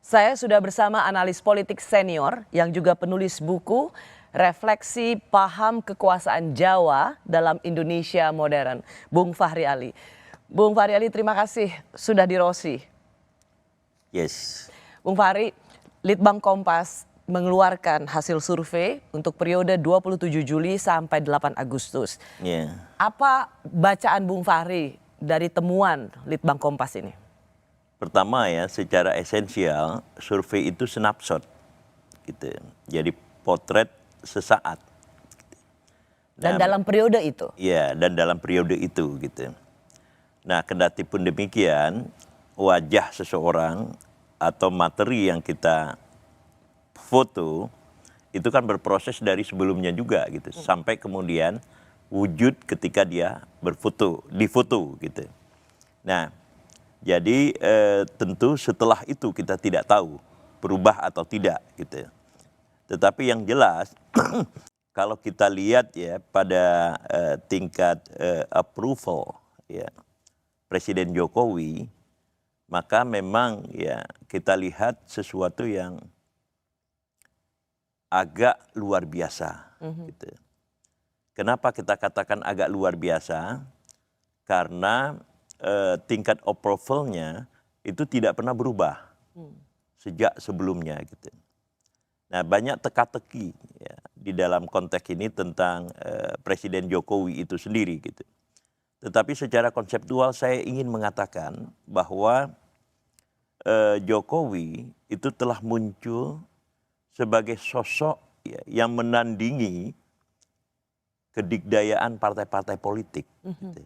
Saya sudah bersama analis politik senior yang juga penulis buku Refleksi Paham Kekuasaan Jawa dalam Indonesia Modern, Bung Fahri Ali. Bung Fahri Ali, terima kasih sudah di Rosi. Yes. Bung Fahri, Litbang Kompas mengeluarkan hasil survei untuk periode 27 Juli sampai 8 Agustus. Yeah. Apa bacaan Bung Fahri dari temuan Litbang Kompas ini? Pertama ya, secara esensial survei itu snapshot, gitu. Jadi potret sesaat. Dan dalam periode itu? Iya, dan dalam periode itu, gitu. Nah, kendati pun demikian, wajah seseorang atau materi yang kita foto itu kan berproses dari sebelumnya juga, gitu. Sampai kemudian wujud ketika dia difoto, gitu. Nah, jadi tentu setelah itu kita tidak tahu berubah atau tidak, gitu. Tetapi yang jelas kalau kita lihat ya pada tingkat approval ya Presiden Jokowi, maka memang ya kita lihat sesuatu yang agak luar biasa. Gitu. Kenapa kita katakan agak luar biasa? Karena tingkat approval-nya itu tidak pernah berubah sejak sebelumnya, gitu. Nah, banyak teka-teki ya, di dalam konteks ini tentang Presiden Jokowi itu sendiri, gitu. Tetapi secara konseptual saya ingin mengatakan bahwa Jokowi itu telah muncul sebagai sosok ya, yang menandingi kedikdayaan partai-partai politik. Gitu.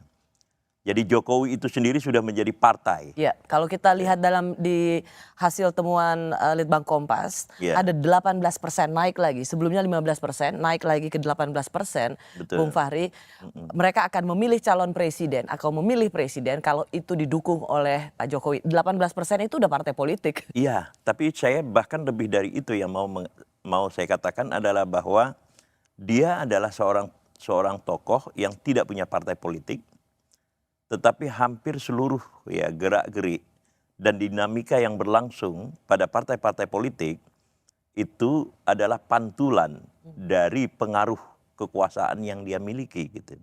Jadi Jokowi itu sendiri sudah menjadi partai. Ya, kalau kita lihat di hasil temuan Litbang Kompas, ada 18% naik lagi. Sebelumnya 15%, naik lagi ke 18%. Bung Fahri, mereka akan memilih calon presiden, atau memilih presiden kalau itu didukung oleh Pak Jokowi. 18% itu udah partai politik. Iya, tapi saya bahkan lebih dari itu yang mau saya katakan adalah bahwa dia adalah seorang tokoh yang tidak punya partai politik, tetapi hampir seluruh ya gerak-gerik dan dinamika yang berlangsung pada partai-partai politik itu adalah pantulan dari pengaruh kekuasaan yang dia miliki, gitu.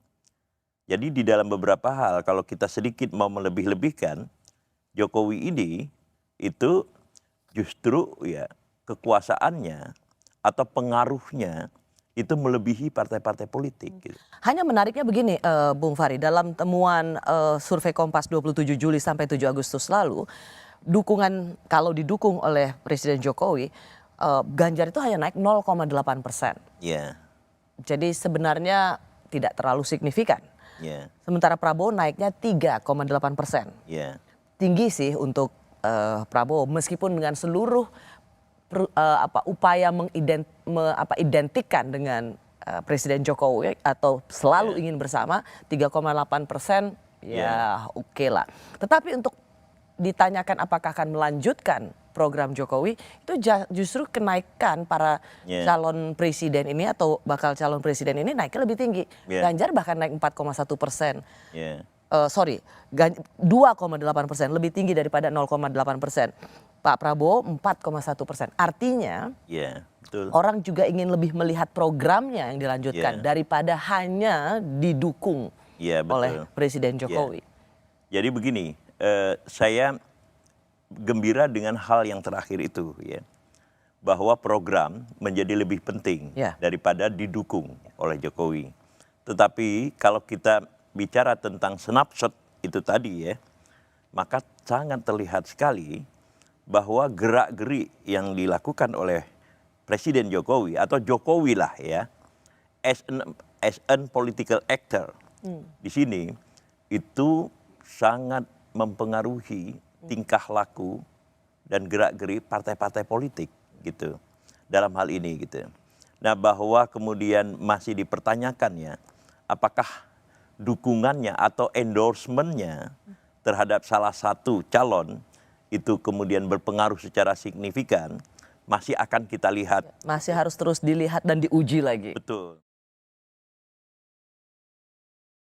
Jadi di dalam beberapa hal kalau kita sedikit mau melebih-lebihkan, Jokowi ini itu justru ya kekuasaannya atau pengaruhnya itu melebihi partai-partai politik. Gitu. Hanya menariknya begini, Bung Fahri, dalam temuan survei Kompas 27 Juli sampai 7 Agustus lalu, kalau didukung oleh Presiden Jokowi, Ganjar itu hanya naik 0,8%. Yeah. Jadi sebenarnya tidak terlalu signifikan. Yeah. Sementara Prabowo naiknya 3,8%. Yeah. Tinggi sih untuk Prabowo, meskipun dengan seluruh upaya identikan dengan Presiden Jokowi atau selalu ingin bersama, 3,8% ya oke lah. Tetapi untuk ditanyakan apakah akan melanjutkan program Jokowi, itu justru kenaikan para calon presiden ini atau bakal calon presiden ini naiknya lebih tinggi. Ganjar bahkan naik 4,1%. 2,8%, lebih tinggi daripada 0,8%. Pak Prabowo 4,1%. Artinya betul. Orang juga ingin lebih melihat programnya yang dilanjutkan daripada hanya didukung oleh Presiden Jokowi. Jadi begini, saya gembira dengan hal yang terakhir itu, ya, bahwa program menjadi lebih penting daripada didukung oleh Jokowi. Tetapi kalau kita bicara tentang snapshot itu tadi ya, maka sangat terlihat sekali bahwa gerak-gerik yang dilakukan oleh Presiden Jokowi atau Jokowi lah ya, as an political actor di sini itu sangat mempengaruhi tingkah laku dan gerak-gerik partai-partai politik, gitu, dalam hal ini, gitu. Nah, bahwa kemudian masih dipertanyakan ya, apakah dukungannya atau endorsementnya terhadap salah satu calon itu kemudian berpengaruh secara signifikan, masih akan kita lihat. Masih harus terus dilihat dan diuji lagi. Betul.